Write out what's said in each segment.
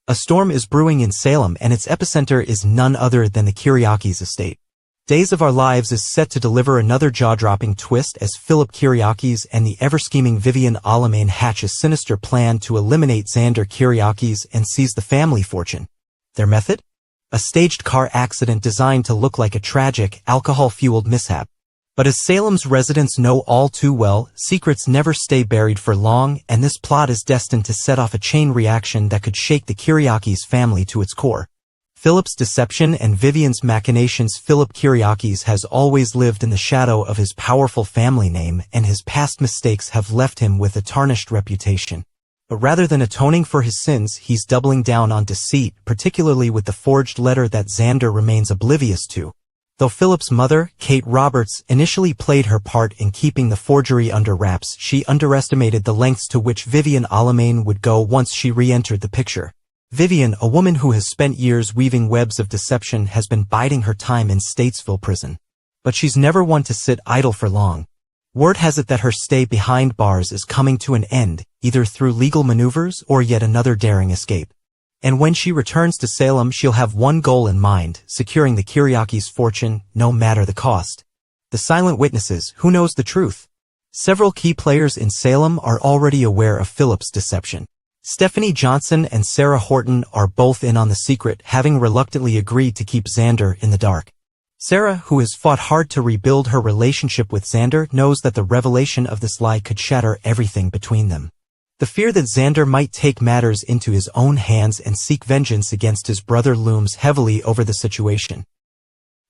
A storm is brewing in Salem, and its epicenter is none other than the Kiriakis estate. Days of Our Lives is set to deliver another jaw-dropping twist as Philip Kiriakis and the ever-scheming Vivian Alamein hatch a sinister plan to eliminate Xander Kiriakis and seize the family fortune. Their method? A staged car accident designed to look like a tragic, alcohol-fueled mishap. But as Salem's residents know all too well, secrets never stay buried for long, and this plot is destined to set off a chain reaction that could shake the Kiriakis family to its core. Philip's deception and Vivian's machinations. Philip Kiriakis has always lived in the shadow of his powerful family name, and his past mistakes have left him with a tarnished reputation. But rather than atoning for his sins, he's doubling down on deceit, particularly with the forged letter that Xander remains oblivious to. Though Philip's mother, Kate Roberts, initially played her part in keeping the forgery under wraps, she underestimated the lengths to which Vivian Alamein would go once she re-entered the picture. Vivian, a woman who has spent years weaving webs of deception, has been biding her time in Statesville prison. But she's never one to sit idle for long. Word has it that her stay behind bars is coming to an end, either through legal maneuvers or yet another daring escape. And when she returns to Salem, she'll have one goal in mind: securing the Kiriakis fortune, no matter the cost. The silent witnesses, who knows the truth? Several key players in Salem are already aware of Philip's deception. Stephanie Johnson and Sarah Horton are both in on the secret, having reluctantly agreed to keep Xander in the dark. Sarah, who has fought hard to rebuild her relationship with Xander, knows that the revelation of this lie could shatter everything between them. The fear that Xander might take matters into his own hands and seek vengeance against his brother looms heavily over the situation.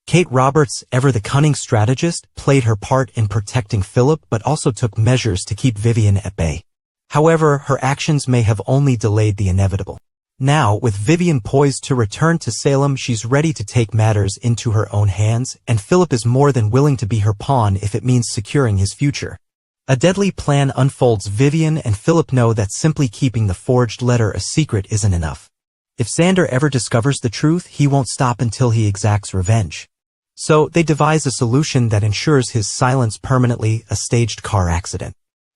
Kate Roberts, ever the cunning strategist, played her part in protecting Philip but also took measures to keep Vivian at bay. However, her actions may have only delayed the inevitable. Now, with Vivian poised to return to Salem, she's ready to take matters into her own hands, and Philip is more than willing to be her pawn if it means securing his future. A deadly plan unfolds. Vivian and Philip know that simply keeping the forged letter a secret isn't enough. If Xander ever discovers the truth, he won't stop until he exacts revenge. So, they devise a solution that ensures his silence permanently: a staged car accident.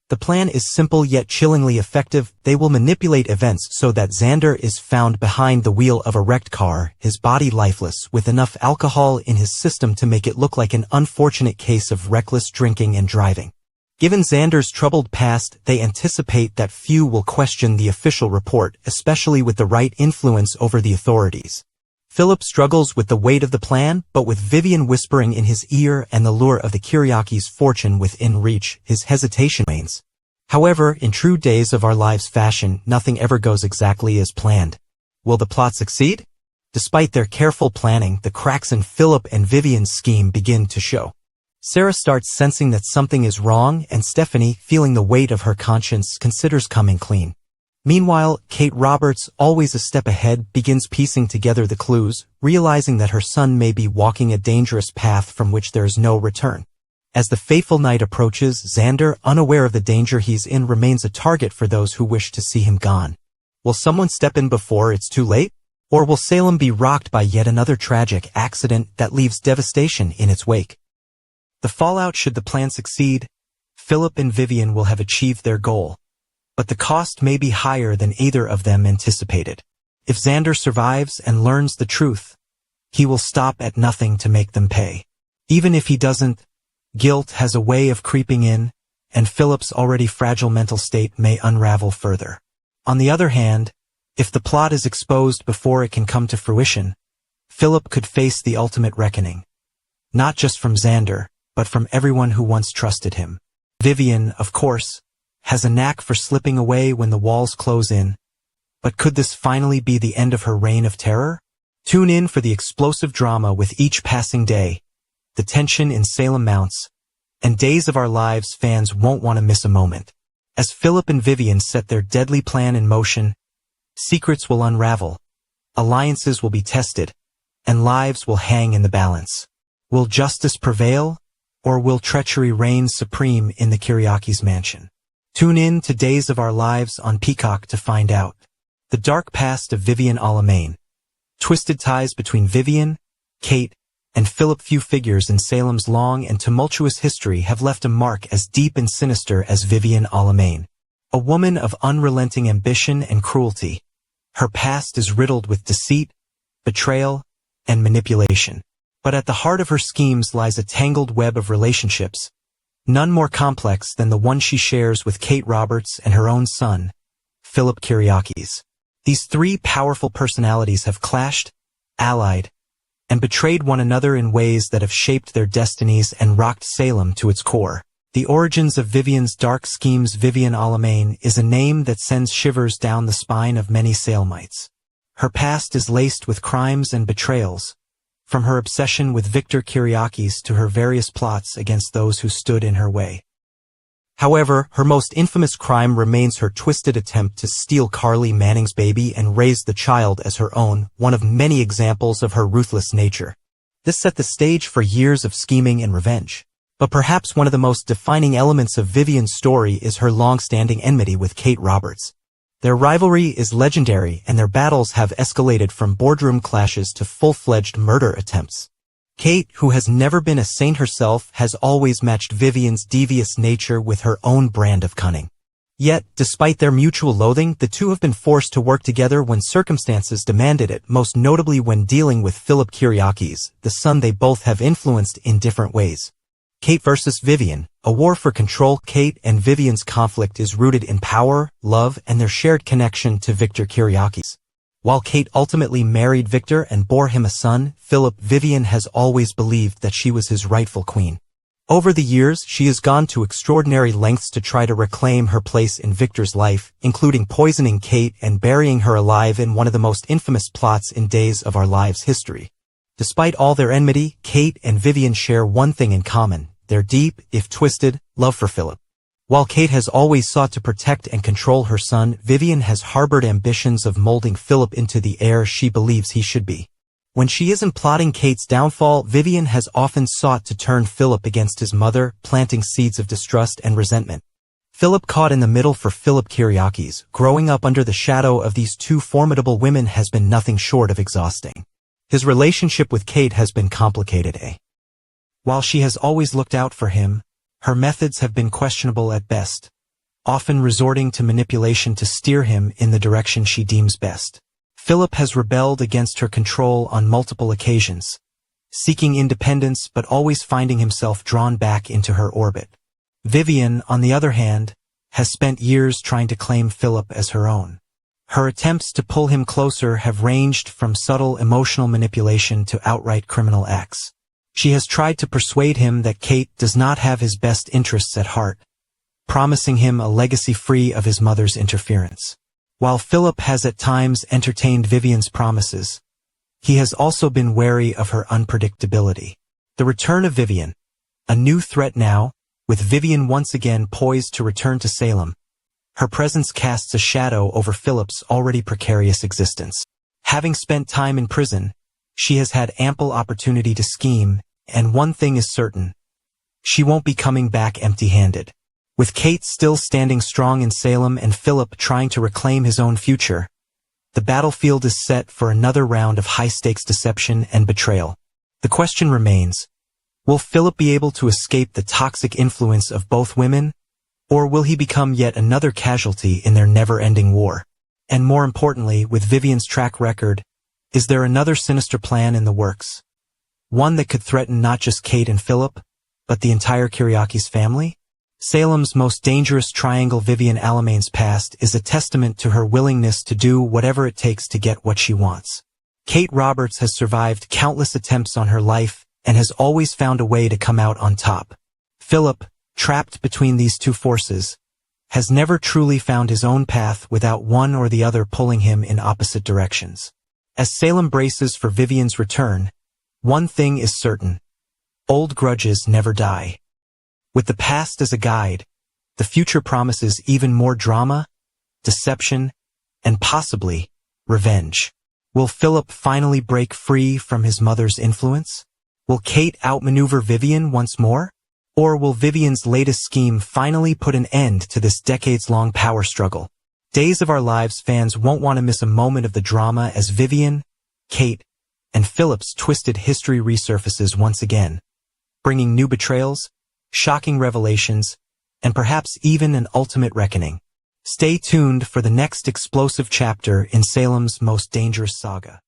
The plan is simple yet chillingly effective. They will manipulate events so that Xander is found behind the wheel of a wrecked car, his body lifeless, with enough alcohol in his system to make it look like an unfortunate case of reckless drinking and driving. Given Xander's troubled past, they anticipate that few will question the official report, especially with the right influence over the authorities. Philip struggles with the weight of the plan, but with Vivian whispering in his ear and the lure of the Kiriakis fortune within reach, his hesitation wanes. However, in true Days of Our Lives fashion, nothing ever goes exactly as planned. Will the plot succeed? Despite their careful planning, the cracks in Philip and Vivian's scheme begin to show. Sarah starts sensing that something is wrong, and Stephanie, feeling the weight of her conscience, considers coming clean. Meanwhile, Kate Roberts, always a step ahead, begins piecing together the clues, realizing that her son may be walking a dangerous path from which there is no return. As the fateful night approaches, Xander, unaware of the danger he's in, remains a target for those who wish to see him gone. Will someone step in before it's too late? Or will Salem be rocked by yet another tragic accident that leaves devastation in its wake? The fallout should the plan succeed: Philip and Vivian will have achieved their goal. But the cost may be higher than either of them anticipated. If Xander survives and learns the truth, he will stop at nothing to make them pay. Even if he doesn't, guilt has a way of creeping in, and Philip's already fragile mental state may unravel further. On the other hand, if the plot is exposed before it can come to fruition, Philip could face the ultimate reckoning. Not just from Xander, but from everyone who once trusted him. Vivian, of course, has a knack for slipping away when the walls close in. But could this finally be the end of her reign of terror? Tune in for the explosive drama with each passing day. The tension in Salem mounts, and Days of Our Lives fans won't want to miss a moment. As Philip and Vivian set their deadly plan in motion, secrets will unravel, alliances will be tested, and lives will hang in the balance. Will justice prevail, or will treachery reign supreme in the Kiriakis mansion? Tune in to Days of Our Lives on Peacock to find out. The dark past of Vivian Alamein. Twisted ties between Vivian, Kate, and Philip. Few figures in Salem's long and tumultuous history have left a mark as deep and sinister as Vivian Alamein. A woman of unrelenting ambition and cruelty. Her past is riddled with deceit, betrayal, and manipulation. But at the heart of her schemes lies a tangled web of relationships, none more complex than the one she shares with Kate Roberts and her own son, Philip Kiriakis. These three powerful personalities have clashed, allied, and betrayed one another in ways that have shaped their destinies and rocked Salem to its core. The origins of Vivian's dark schemes. Vivian Alamain is a name that sends shivers down the spine of many Salemites. Her past is laced with crimes and betrayals, from her obsession with Victor Kiriakis to her various plots against those who stood in her way. However, her most infamous crime remains her twisted attempt to steal Carly Manning's baby and raise the child as her own, one of many examples of her ruthless nature. This set the stage for years of scheming and revenge. But perhaps one of the most defining elements of Vivian's story is her long-standing enmity with Kate Roberts. Their rivalry is legendary, and their battles have escalated from boardroom clashes to full-fledged murder attempts. Kate, who has never been a saint herself, has always matched Vivian's devious nature with her own brand of cunning. Yet, despite their mutual loathing, the two have been forced to work together when circumstances demanded it, most notably when dealing with Philip Kiriakis, the son they both have influenced in different ways. Kate versus Vivian, a war for control. Kate and Vivian's conflict is rooted in power, love, and their shared connection to Victor Kiriakis. While Kate ultimately married Victor and bore him a son, Philip, Vivian has always believed that she was his rightful queen. Over the years, she has gone to extraordinary lengths to try to reclaim her place in Victor's life, including poisoning Kate and burying her alive in one of the most infamous plots in Days of Our Lives history. Despite all their enmity, Kate and Vivian share one thing in common: their deep, if twisted, love for Philip. While Kate has always sought to protect and control her son, Vivian has harbored ambitions of molding Philip into the heir she believes he should be. When she isn't plotting Kate's downfall, Vivian has often sought to turn Philip against his mother, planting seeds of distrust and resentment. Philip, caught in the middle for Philip Kiriakis, growing up under the shadow of these two formidable women, has been nothing short of exhausting. His relationship with Kate has been complicated. While she has always looked out for him, her methods have been questionable at best, often resorting to manipulation to steer him in the direction she deems best. Philip has rebelled against her control on multiple occasions, seeking independence but always finding himself drawn back into her orbit. Vivian, on the other hand, has spent years trying to claim Philip as her own. Her attempts to pull him closer have ranged from subtle emotional manipulation to outright criminal acts. She has tried to persuade him that Kate does not have his best interests at heart, promising him a legacy free of his mother's interference. While Philip has at times entertained Vivian's promises, he has also been wary of her unpredictability. The return of Vivian, a new threat now, with Vivian once again poised to return to Salem. Her presence casts a shadow over Philip's already precarious existence. Having spent time in prison, she has had ample opportunity to scheme, and one thing is certain: she won't be coming back empty-handed. With Kate still standing strong in Salem and Philip trying to reclaim his own future, the battlefield is set for another round of high-stakes deception and betrayal. The question remains: will Philip be able to escape the toxic influence of both women, or will he become yet another casualty in their never-ending war? And more importantly, with Vivian's track record, is there another sinister plan in the works? One that could threaten not just Kate and Philip, but the entire Kiriakis family? Salem's most dangerous triangle. Vivian Alamain's past is a testament to her willingness to do whatever it takes to get what she wants. Kate Roberts has survived countless attempts on her life and has always found a way to come out on top. Philip, trapped between these two forces, has never truly found his own path without one or the other pulling him in opposite directions. As Salem braces for Vivian's return, one thing is certain: old grudges never die. With the past as a guide, the future promises even more drama, deception, and possibly revenge. Will Philip finally break free from his mother's influence? Will Kate outmaneuver Vivian once more? Or will Vivian's latest scheme finally put an end to this decades-long power struggle? Days of Our Lives fans won't want to miss a moment of the drama as Vivian, Kate, and Philip's twisted history resurfaces once again, bringing new betrayals, shocking revelations, and perhaps even an ultimate reckoning. Stay tuned for the next explosive chapter in Salem's most dangerous saga.